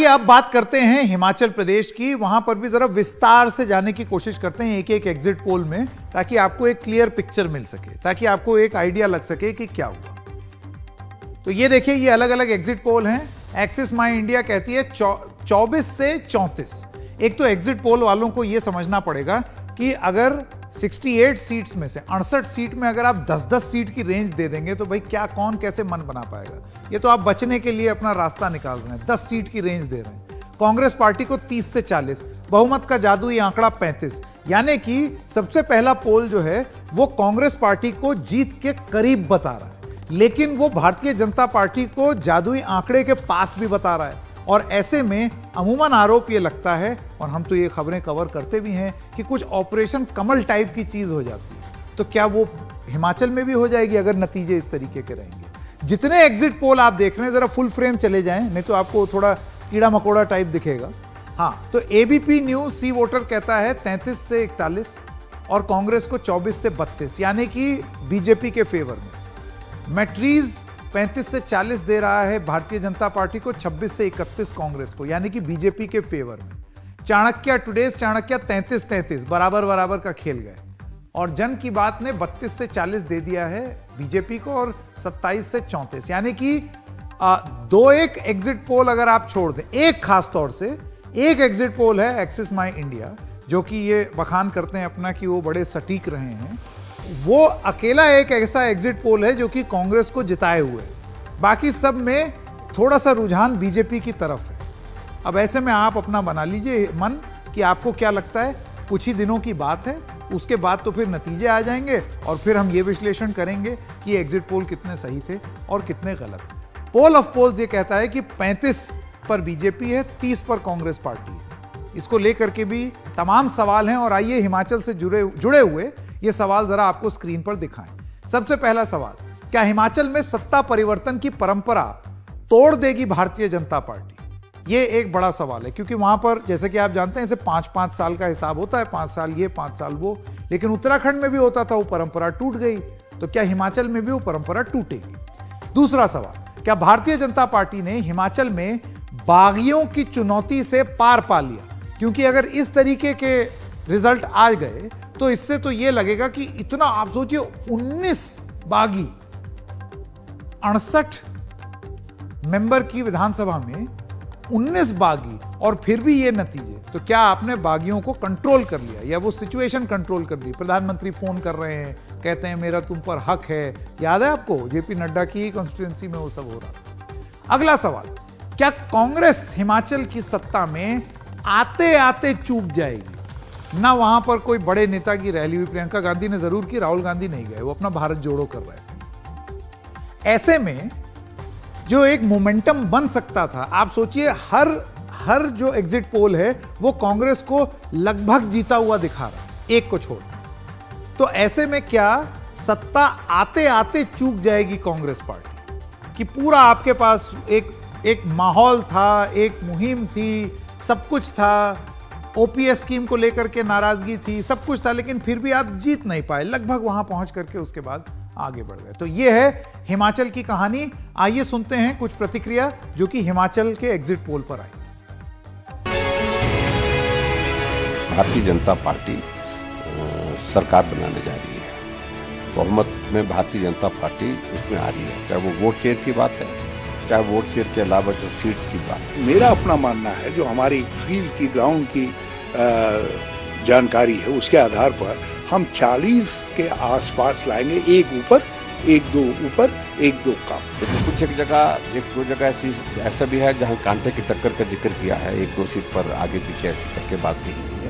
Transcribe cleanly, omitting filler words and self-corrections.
आइए अब बात करते हैं हिमाचल प्रदेश की। वहां पर भी जरा विस्तार से जाने की कोशिश करते हैं एक एक एग्जिट पोल में, ताकि आपको एक क्लियर पिक्चर मिल सके, ताकि आपको एक आइडिया लग सके कि क्या हुआ। तो ये देखिए, ये अलग अलग एग्जिट पोल हैं। एक्सिस माई इंडिया कहती है 24 से 34। एक तो एग्जिट पोल वालों को यह समझना पड़ेगा कि अगर 68 सीट्स में से 68 सीट में अगर आप 10-10 सीट की रेंज दे देंगे तो भाई क्या कौन कैसे मन बना पाएगा। ये तो आप बचने के लिए अपना रास्ता निकाल रहे हैं। 10 सीट की रेंज दे रहे हैं। कांग्रेस पार्टी को 30 से 40, बहुमत का जादुई आंकड़ा 35, यानी कि सबसे पहला पोल जो है वो कांग्रेस पार्टी को जीत के करीब बता रहा है, लेकिन वो भारतीय जनता पार्टी को जादुई आंकड़े के पास भी बता रहा है। और ऐसे में अमूमन आरोप ये लगता है, और हम तो ये खबरें कवर करते भी हैं, कि कुछ ऑपरेशन कमल टाइप की चीज हो जाती है। तो क्या वो हिमाचल में भी हो जाएगी अगर नतीजे इस तरीके के रहेंगे? जितने एग्जिट पोल आप देख रहे हैं, जरा फुल फ्रेम चले जाएं, नहीं तो आपको थोड़ा कीड़ा मकोड़ा टाइप दिखेगा। हाँ, तो एबीपी न्यूज सी वोटर कहता है 33 से 41 और कांग्रेस को 24 से 32, यानी कि बीजेपी के फेवर में। मैट्रीज 35 से 40 दे रहा है भारतीय जनता पार्टी को, 26 से 31 कांग्रेस को, यानी कि बीजेपी के फेवर में। चाणक्य टुडेज चाणक्य 33-33 बराबर बराबर का खेल गए। और जन की बात ने 32 से 40 दे दिया है बीजेपी को और 27 से 34, यानी कि 2-1 एग्जिट पोल अगर आप छोड़ दें। एक खास तौर से एक एग्जिट पोल है एक्सिस माई इंडिया, जो कि ये बखान करते हैं अपना कि वो बड़े सटीक रहे हैं। वो अकेला एक ऐसा एग्जिट पोल है जो कि कांग्रेस को जिताए हुए, बाकी सब में थोड़ा सा रुझान बीजेपी की तरफ है। अब ऐसे में आप अपना बना लीजिए मन कि आपको क्या लगता है। कुछ ही दिनों की बात है, उसके बाद तो फिर नतीजे आ जाएंगे और फिर हम ये विश्लेषण करेंगे कि एग्जिट पोल कितने सही थे और कितने गलत। पोल ऑफ पोल्स ये कहता है कि 35 पर बीजेपी है, 30 पर कांग्रेस पार्टी है। इसको लेकर के भी तमाम सवाल हैं और आइए हिमाचल से जुड़े हुए ये सवाल जरा आपको स्क्रीन पर दिखाएं। सबसे पहला सवाल, क्या हिमाचल में सत्ता परिवर्तन की परंपरा तोड़ देगी भारतीय जनता पार्टी? ये एक बड़ा सवाल है, क्योंकि वहां पर जैसे कि आप जानते हैं इसे 5-5 साल का हिसाब होता है, 5 साल ये 5 साल वो, लेकिन उत्तराखंड में भी होता था, वो परंपरा टूट गई। तो क्या हिमाचल में भी वो परंपरा टूटेगी? दूसरा सवाल, क्या भारतीय जनता पार्टी ने हिमाचल में बागियों की चुनौती से पार पा लिया? क्योंकि अगर इस तरीके के रिजल्ट आ गए तो इससे तो यह लगेगा कि इतना, आप सोचिए 19 बागी 68 मेंबर की विधानसभा में 19 बागी और फिर भी ये नतीजे। तो क्या आपने बागियों को कंट्रोल कर लिया या वो सिचुएशन कंट्रोल कर दी? प्रधानमंत्री फोन कर रहे हैं, कहते हैं मेरा तुम पर हक है। याद है आपको जेपी नड्डा की कॉन्स्टिट्यूंसी में वो सब हो रहा था। अगला सवाल, क्या कांग्रेस हिमाचल की सत्ता में आते आते चूक जाएगी? ना वहां पर कोई बड़े नेता की रैली हुई, प्रियंका गांधी ने जरूर की, राहुल गांधी नहीं गए, वो अपना भारत जोड़ो कर रहे थे। ऐसे में जो एक मोमेंटम बन सकता था, आप सोचिए हर जो एग्जिट पोल है वो कांग्रेस को लगभग जीता हुआ दिखा रहा है, एक को छोड़। तो ऐसे में क्या सत्ता आते आते चूक जाएगी कांग्रेस पार्टी? कि पूरा आपके पास एक माहौल था, एक मुहिम थी, सब कुछ था, ओपीएस स्कीम को लेकर के नाराजगी थी, सब कुछ था, लेकिन फिर भी आप जीत नहीं पाए, लगभग वहां पहुंच करके उसके बाद आगे बढ़ गए। तो यह है हिमाचल की कहानी। आइए सुनते हैं कुछ प्रतिक्रिया जो कि हिमाचल के एग्जिट पोल पर आई। भारतीय जनता पार्टी सरकार बनाने जा रही है, बहुमत में भारतीय जनता पार्टी उसमें आ रही है, चाहे वो वोट शेयर की बात है, चाहे वोट शेयर के अलावा जो सीट्स की बात। मेरा अपना मानना है, जो हमारी फील्ड की ग्राउंड की जानकारी है, उसके आधार पर हम 40 के आसपास लाएंगे, एक ऊपर एक दो ऊपर एक दो कम। लेकिन कुछ एक दो जगह ऐसा भी है जहां कांटे की टक्कर का जिक्र किया है, 1-2 सीट पर आगे पीछे ऐसी टक्कर बात नहीं।